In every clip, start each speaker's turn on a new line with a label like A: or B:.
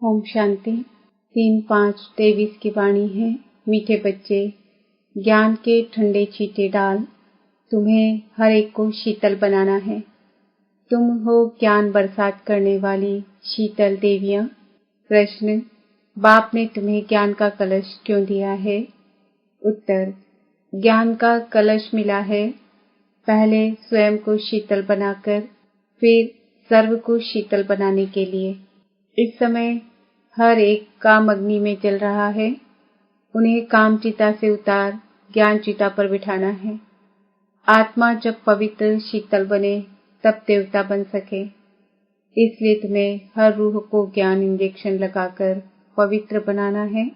A: ओम शांति 3-5-23 की वाणी है। मीठे बच्चे, ज्ञान के ठंडे छींटे डाल, तुम्हें हर एक को शीतल बनाना है। तुम हो ज्ञान बरसात करने वाली शीतल देवियां। प्रश्न, बाप ने तुम्हें ज्ञान का कलश क्यों दिया है? उत्तर, ज्ञान का कलश मिला है पहले स्वयं को शीतल बनाकर, फिर सर्व को शीतल बनाने के लिए। इस समय हर एक काम अग्नि में जल रहा है। उन्हें काम चिता से उतार ज्ञान चिता पर बिठाना है। आत्मा जब पवित्र शीतल बने तब देवता बन सके। इसलिए तुम्हें हर रूह को ज्ञान इंजेक्शन लगाकर पवित्र बनाना है।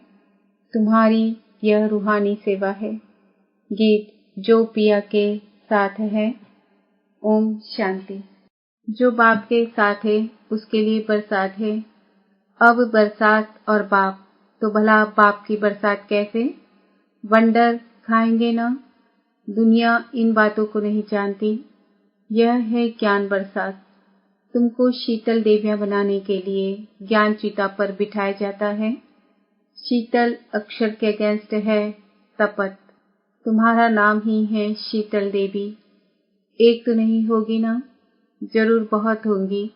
A: तुम्हारी यह रूहानी सेवा है। गीत जो पिया के साथ है। ओम शांति। जो बाप के साथ है उसके लिए बरसात है। अब बरसात और बाप, तो भला बाप की बरसात कैसे? वंडर खाएंगे ना? दुनिया इन बातों को नहीं जानती। यह है ज्ञान बरसात। तुमको शीतल देवियां बनाने के लिए ज्ञान चिता पर बिठाया जाता है। शीतल अक्षर के अगेंस्ट है तपत। तुम्हारा नाम ही है शीतल देवी। एक तो नहीं होगी ना? जरूर बहुत होंगी,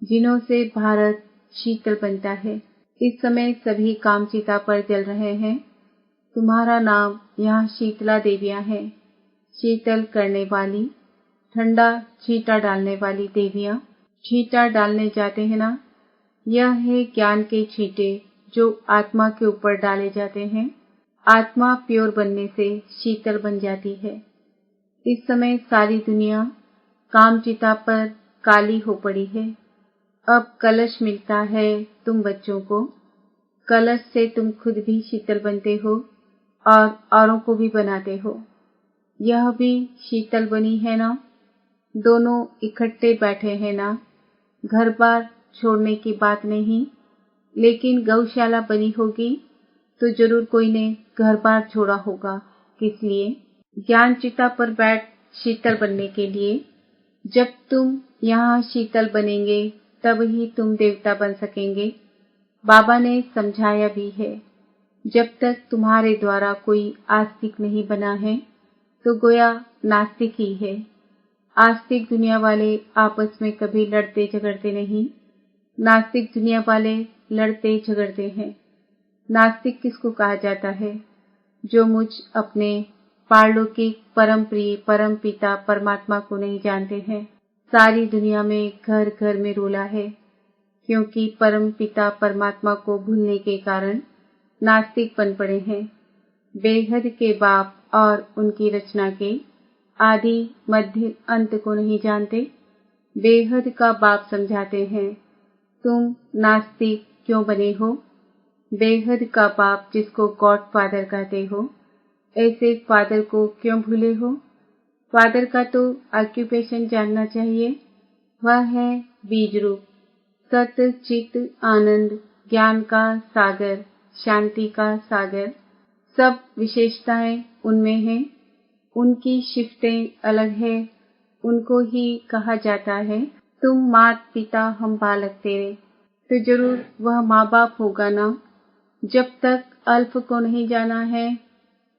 A: जिन्हों से भारत शीतल बनता है। इस समय सभी काम चिता पर जल रहे हैं। तुम्हारा नाम यहाँ शीतला देवियां है। शीतल करने वाली, ठंडा छींटा डालने वाली देवियां। छींटा डालने जाते हैं ना? यह है ज्ञान के छींटे जो आत्मा के ऊपर डाले जाते हैं। आत्मा प्योर बनने से शीतल बन जाती है। इस समय सारी दुनिया काम चिता पर काली हो पड़ी है। अब कलश मिलता है तुम बच्चों को। कलश से तुम खुद भी शीतल बनते हो और औरों को भी बनाते हो। यह भी शीतल बनी है ना? दोनों इकट्ठे बैठे हैं ना? घर बार छोड़ने की बात नहीं, लेकिन गौशाला बनी होगी तो जरूर कोई ने घर बार छोड़ा होगा। किस लिए? ज्ञान चिता पर बैठ शीतल बनने के लिए। जब तुम यहाँ शीतल बनेंगे तब ही तुम देवता बन सकेंगे। बाबा ने समझाया भी है, जब तक तुम्हारे द्वारा कोई आस्तिक नहीं बना है तो गोया नास्तिक ही है। आस्तिक दुनिया वाले आपस में कभी लड़ते झगड़ते नहीं। नास्तिक दुनिया वाले लड़ते झगड़ते हैं। नास्तिक किसको कहा जाता है? जो मुझ अपने पारलौकिक परम प्रिय परम पिता परमात्मा को नहीं जानते हैं। सारी दुनिया में घर घर में रोला है, क्योंकि परम पिता परमात्मा को भूलने के कारण नास्तिक बन पड़े हैं। बेहद के बाप और उनकी रचना के आदि मध्य अंत को नहीं जानते। बेहद का बाप समझाते हैं, तुम नास्तिक क्यों बने हो? बेहद का बाप जिसको गॉड फादर कहते हो, ऐसे फादर को क्यों भूले हो? फादर का तो ऑक्यूपेशन जानना चाहिए। वह है बीज रूप, सत्य चित्त आनंद, ज्ञान का सागर, शांति का सागर। सब विशेषताएं उनमें हैं। उनकी शिफ्टें अलग है। उनको ही कहा जाता है, तुम मात पिता हम बालक तेरे। तो जरूर वह माँ बाप होगा ना? जब तक अल्फ को नहीं जाना है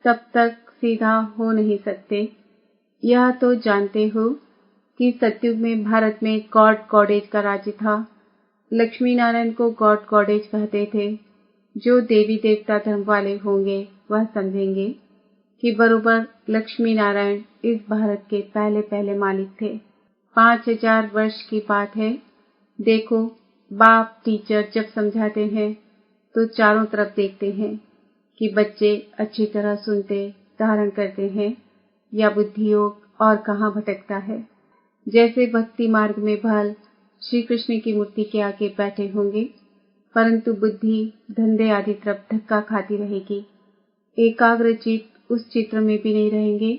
A: तब तक सीधा हो नहीं सकते। यह तो जानते हो कि सतयुग में भारत में गॉड गॉडेज का राज्य था। लक्ष्मी नारायण को गॉड गॉडेज कहते थे। जो देवी देवता धर्म वाले होंगे वह समझेंगे कि बरोबर लक्ष्मी नारायण इस भारत के पहले पहले मालिक थे। 5000 वर्ष की बात है। देखो, बाप टीचर जब समझाते हैं तो चारों तरफ देखते हैं कि बच्चे अच्छी तरह सुनते धारण करते हैं या बुद्धि योग और कहाँ भटकता है। जैसे भक्ति मार्ग में भल श्री कृष्ण की मूर्ति के आगे बैठे होंगे, परंतु बुद्धि धंधे आदि तरफ धक्का खाती रहेगी। एकाग्र चित्त उस चित्र में भी नहीं रहेंगे।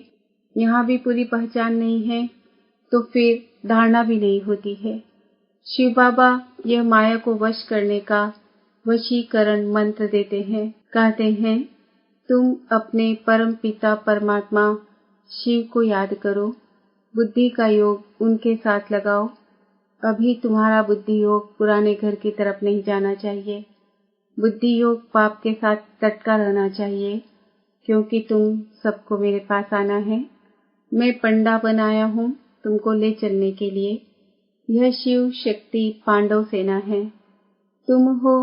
A: यहाँ भी पूरी पहचान नहीं है तो फिर धारणा भी नहीं होती है। शिव बाबा यह माया को वश करने का वशीकरण मंत्र देते हैं। कहते हैं, तुम अपने परम पिता परमात्मा शिव को याद करो, बुद्धि का योग उनके साथ लगाओ, अभी तुम्हारा बुद्धि योग पुराने घर की तरफ नहीं जाना चाहिए। बुद्धि योग पाप के साथ टटका रहना चाहिए, क्योंकि तुम सबको मेरे पास आना है। मैं पंडा बनाया हूँ तुमको ले चलने के लिए। यह शिव शक्ति पांडव सेना है। तुम हो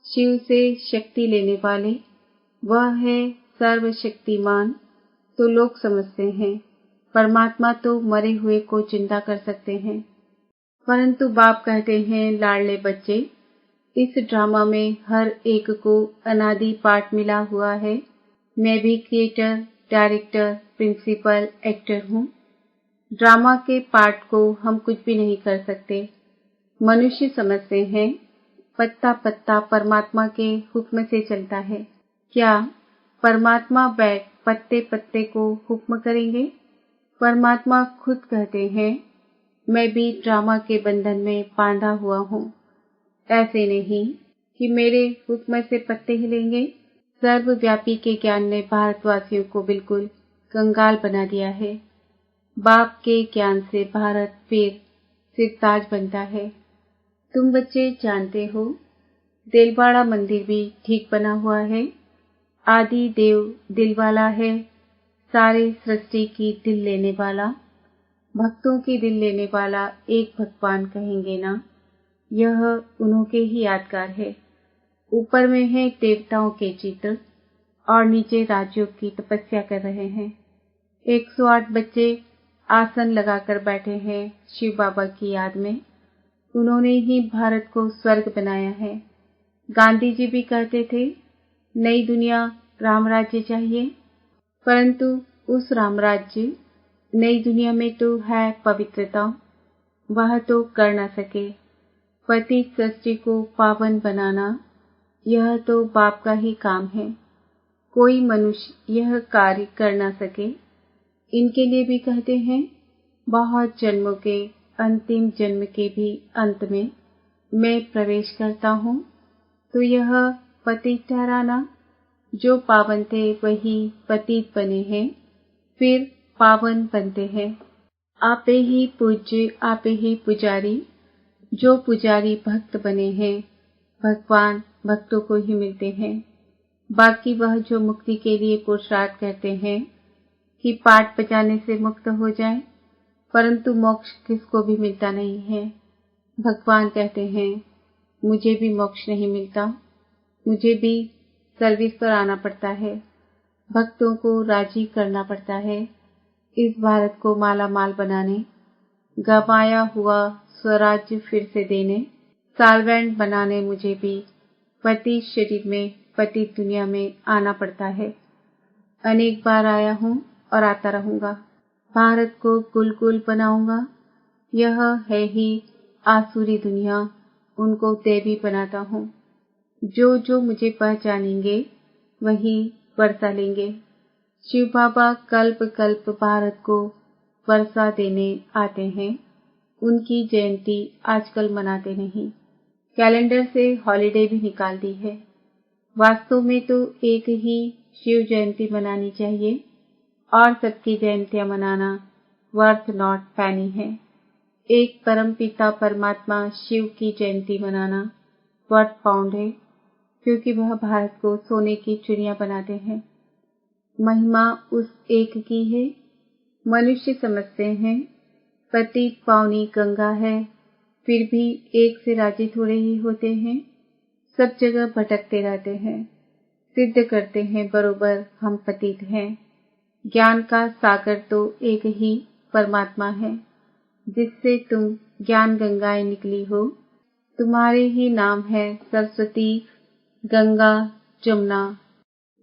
A: शिव से शक्ति लेने वाले। वह है सर्वशक्तिमान। तो लोग समझते हैं परमात्मा तो मरे हुए को जिंदा कर सकते हैं, परंतु बाप कहते हैं लाडले बच्चे, इस ड्रामा में हर एक को अनादि पार्ट मिला हुआ है। मैं भी क्रिएटर, डायरेक्टर, प्रिंसिपल, एक्टर हूँ। ड्रामा के पार्ट को हम कुछ भी नहीं कर सकते। मनुष्य समझते हैं पत्ता पत्ता परमात्मा के हुक्म से चलता है। क्या परमात्मा बैठ पत्ते पत्ते को हुक्म करेंगे? परमात्मा खुद कहते हैं मैं भी ड्रामा के बंधन में बांधा हुआ हूँ। ऐसे नहीं कि मेरे हुक्म से पत्ते हिलेंगे। सर्वव्यापी के ज्ञान ने भारतवासियों को बिल्कुल कंगाल बना दिया है। बाप के ज्ञान से भारत फिर सिरताज बनता है। तुम बच्चे जानते हो दिलवाड़ा मंदिर भी ठीक बना हुआ है। आदि देव दिलवाला है, सारे सृष्टि की दिल लेने वाला, भक्तों की दिल लेने वाला एक भगवान कहेंगे ना, यह उन्हों के ही यादगार है। ऊपर में है देवताओं के चित्र और नीचे राजयोग की तपस्या कर रहे हैं। 108 बच्चे आसन लगाकर बैठे हैं शिव बाबा की याद में। उन्होंने ही भारत को स्वर्ग बनाया है। गांधी जी भी कहते थे नई दुनिया राम राज्य चाहिए, परंतु उस राम राज्य नई दुनिया में तो है पवित्रता, वह तो कर न सके। पतित सृष्टि को पावन बनाना यह तो बाप का ही काम है। कोई मनुष्य यह कार्य कर न सके। इनके लिए भी कहते हैं बहुत जन्मों के अंतिम जन्म के भी अंत में मैं प्रवेश करता हूँ। तो यह पतित ठहराना, जो पावन थे वही पतित बने हैं, फिर पावन बनते हैं। आपे ही पूज्य, आपे ही पुजारी। जो पुजारी भक्त बने हैं, भगवान भक्तों को ही मिलते हैं। बाकी वह जो मुक्ति के लिए पुरुषार्थ करते हैं कि पाठ बजाने से मुक्त हो जाए, परंतु मोक्ष किसको भी मिलता नहीं है। भगवान कहते हैं मुझे भी मोक्ष नहीं मिलता, मुझे भी सर्विस पर आना पड़ता है, भक्तों को राजी करना पड़ता है, इस भारत को माला माल बनाने, गंवाया हुआ स्वराज्य फिर से देने, साल्वेंट बनाने मुझे भी पतित शरीर में पतित दुनिया में आना पड़ता है। अनेक बार आया हूँ और आता रहूंगा। भारत को गुलगुल बनाऊंगा। यह है ही आसुरी दुनिया, उनको देवी बनाता हूँ। जो जो मुझे पहचानेंगे वही वर्षा लेंगे। शिव बाबा कल्प कल्प भारत को वर्षा देने आते हैं। उनकी जयंती आजकल मनाते नहीं, कैलेंडर से हॉलिडे भी निकाल दी है। वास्तव में तो एक ही शिव जयंती मनानी चाहिए और सबकी जयंतियां मनाना वर्थ नॉट पैनी है। एक परम पिता परमात्मा शिव की जयंती मनाना वर्थ पाउंड है, क्योंकि वह भारत को सोने की चिड़िया बनाते हैं। महिमा उस एक की है। मनुष्य समझते हैं पतित पावनी गंगा है, फिर भी एक से राजी थोड़े ही होते हैं। सब जगह भटकते रहते हैं, सिद्ध करते हैं बरोबर हम पतित हैं। ज्ञान का सागर तो एक ही परमात्मा है, जिससे तुम ज्ञान गंगाएं निकली हो। तुम्हारे ही नाम है सरस्वती, गंगा, जमुना।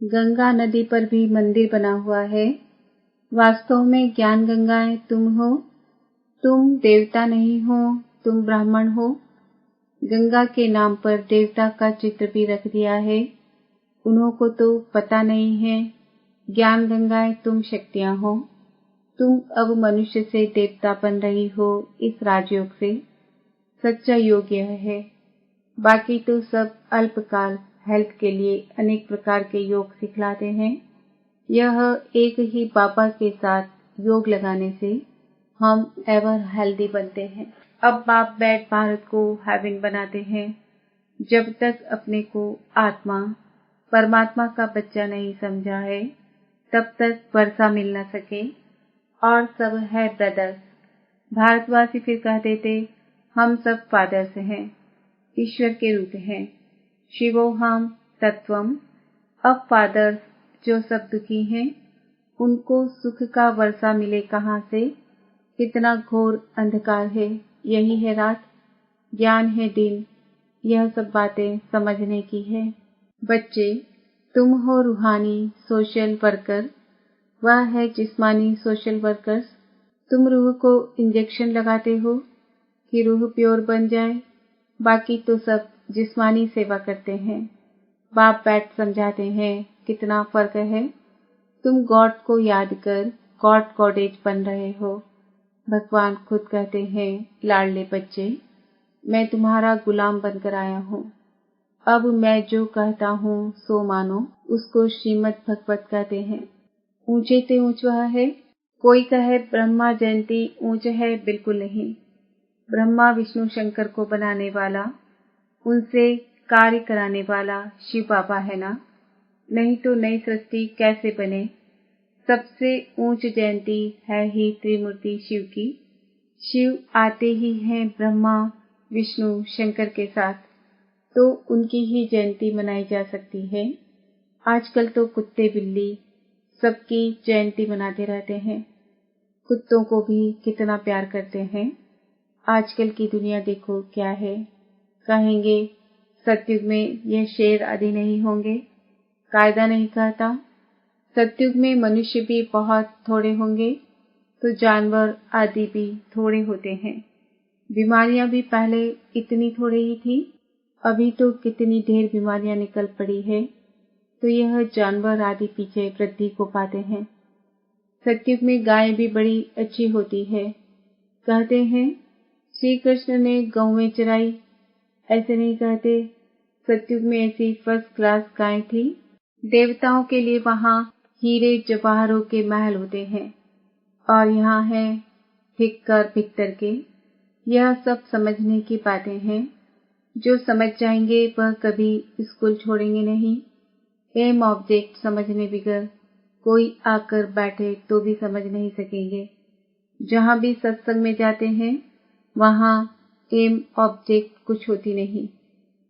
A: गंगा नदी पर भी मंदिर बना हुआ है। वास्तव में ज्ञान गंगाएं तुम हो। तुम देवता नहीं हो, तुम ब्राह्मण हो। गंगा के नाम पर देवता का चित्र भी रख दिया है। उन्हों को तो पता नहीं है ज्ञान गंगाएं तुम शक्तियां हो। तुम अब मनुष्य से देवता बन रही हो इस राजयोग से। सच्चा योग यह है। बाकी तो सब अल्पकाल हेल्थ के लिए अनेक प्रकार के योग सिखलाते हैं। यह एक ही बाबा के साथ योग लगाने से हम एवर हेल्दी बनते हैं। अब बाप बैठ भारत को हेवन बनाते हैं। जब तक अपने को आत्मा परमात्मा का बच्चा नहीं समझा है, तब तक वर्षा मिल न सके और सब है ब्रदर्स। भारतवासी फिर कहते थे, हम सब फादर्स हैं, ईश्वर के रूप हैं, शिवोहम तत्वम। अब फादर्स जो सब दुखी हैं, उनको सुख का वर्षा मिले कहाँ से? कितना घोर अंधकार है, यही है रात, ज्ञान है दिन। यह सब बातें समझने की है। बच्चे, तुम हो रूहानी सोशल वर्कर, वह है जिस्मानी सोशल वर्कर्स। तुम रूह को इंजेक्शन लगाते हो कि रूह प्योर बन जाए, बाकी तो सब जिस्मानी सेवा करते हैं। बाप बैठ समझाते हैं कितना फर्क है। तुम गॉड को याद कर गॉड गॉडेज बन रहे हो। भगवान खुद कहते हैं, लाडले बच्चे, मैं तुम्हारा गुलाम बनकर आया हूँ। अब मैं जो कहता हूँ सो मानो। उसको श्रीमद् भगवत कहते हैं। ऊंचे ते ऊंच वह है। कोई कहे ब्रह्मा जयंती ऊंच है, बिल्कुल नहीं। ब्रह्मा विष्णु शंकर को बनाने वाला, उनसे कार्य कराने वाला शिव बाबा है ना, नहीं तो नई सृष्टि कैसे बने। सबसे ऊंच जयंती है ही त्रिमूर्ति शिव की। शिव आते ही हैं ब्रह्मा विष्णु शंकर के साथ, तो उनकी ही जयंती मनाई जा सकती है। आजकल तो कुत्ते बिल्ली सबकी जयंती मनाते रहते हैं। कुत्तों को भी कितना प्यार करते हैं। आजकल की दुनिया देखो क्या है। कहेंगे सतयुग में यह शेर आदि नहीं होंगे, कायदा नहीं कहता। सतयुग में मनुष्य भी बहुत थोड़े होंगे, तो जानवर आदि भी थोड़े होते हैं। बीमारियां भी पहले इतनी थोड़ी ही थी, अभी तो कितनी ढेर बीमारियां निकल पड़ी है, तो यह जानवर आदि पीछे वृद्धि को पाते हैं। सतयुग में गाय भी बड़ी अच्छी होती है। कहते हैं श्री कृष्ण ने गौवें चराई, ऐसे नहीं कहते। सतयुग में ऐसी फर्स्ट क्लास गाय थी। देवताओं के लिए वहां हीरे जवाहरों के महल होते हैं, और यहाँ है ठिक्कर भिक्तर के। यह सब समझने की बातें हैं। जो समझ जाएंगे वह कभी स्कूल छोड़ेंगे नहीं। एम ऑब्जेक्ट समझने बिगर कोई आकर बैठे तो भी समझ नहीं सकेंगे। जहाँ भी सत्संग में जाते हैं, वहाँ एम ऑब्जेक्ट कुछ होती नहीं।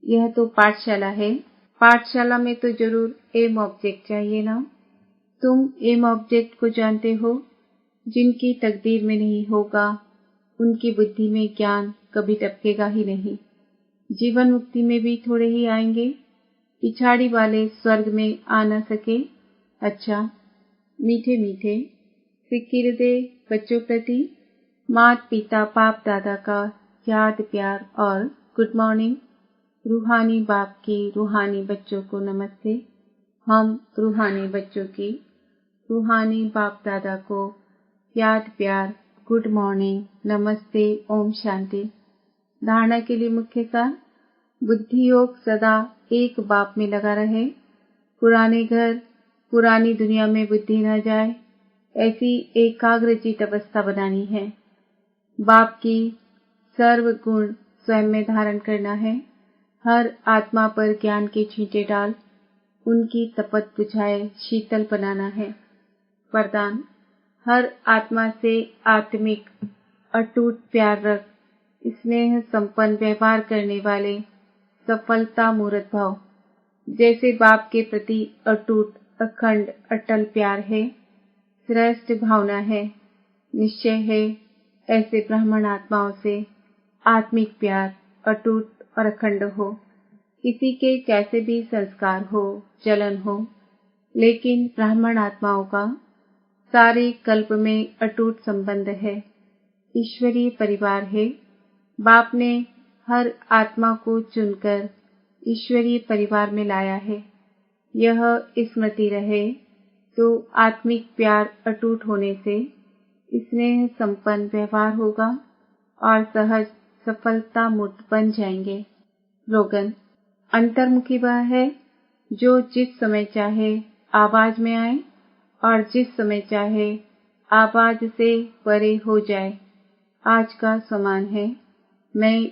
A: यह तो पाठशाला है। पाठशाला में तो जरूर एम ऑब्जेक्ट चाहिए ना। तुम एम ऑब्जेक्ट को जानते हो। जिनकी तकदीर में नहीं होगा, उनकी बुद्धि में ज्ञान कभी टपकेगा ही नहीं। जीवन मुक्ति में भी थोड़े ही आएंगे। पिछाड़ी वाले स्वर्ग में आ न सके। अच्छा, मीठे मीठे सिक्की हृदय बच्चों प्रति माता पिता बाप दादा का याद प्यार और गुड मॉर्निंग। रूहानी बाप की रूहानी बच्चों को नमस्ते। हम रूहानी बच्चों की रूहानी बाप दादा को याद प्यार गुड मॉर्निंग नमस्ते ओम शांति। धारणा के लिए मुख्य सार, बुद्धि योग सदा एक बाप में लगा रहे। पुराने घर पुरानी दुनिया में बुद्धि न जाए, ऐसी एकाग्रचित अवस्था बनानी है। बाप की सर्व गुण स्वयं में धारण करना है। हर आत्मा पर ज्ञान के छींटे डाल उनकी तपत बुझाए शीतल बनाना है। वरदान, हर आत्मा से आत्मिक अटूट प्यार रख, स्नेह संपन्न व्यवहार करने वाले सफलता मूर्त भाव। जैसे बाप के प्रति अटूट अखंड अटल प्यार है, श्रेष्ठ भावना है, निश्चय है, ऐसे ब्राह्मण आत्माओं से आत्मिक प्यार अटूट और अखंड हो। किसी के कैसे भी संस्कार हो, चलन हो, लेकिन ब्राह्मण आत्माओं का सारे कल्प में अटूट संबंध है। ईश्वरीय परिवार है। बाप ने हर आत्मा को चुनकर ईश्वरीय परिवार में लाया है। यह स्मृति रहे तो आत्मिक प्यार अटूट होने से स्नेह संपन्न व्यवहार होगा और सहज सफलता मूर्त बन जाएंगे। स्लोगन, अंतर्मुखी वह है जो जिस समय चाहे आवाज में आए और जिस समय चाहे आवाज से परे हो जाए। आज का समान है। मैं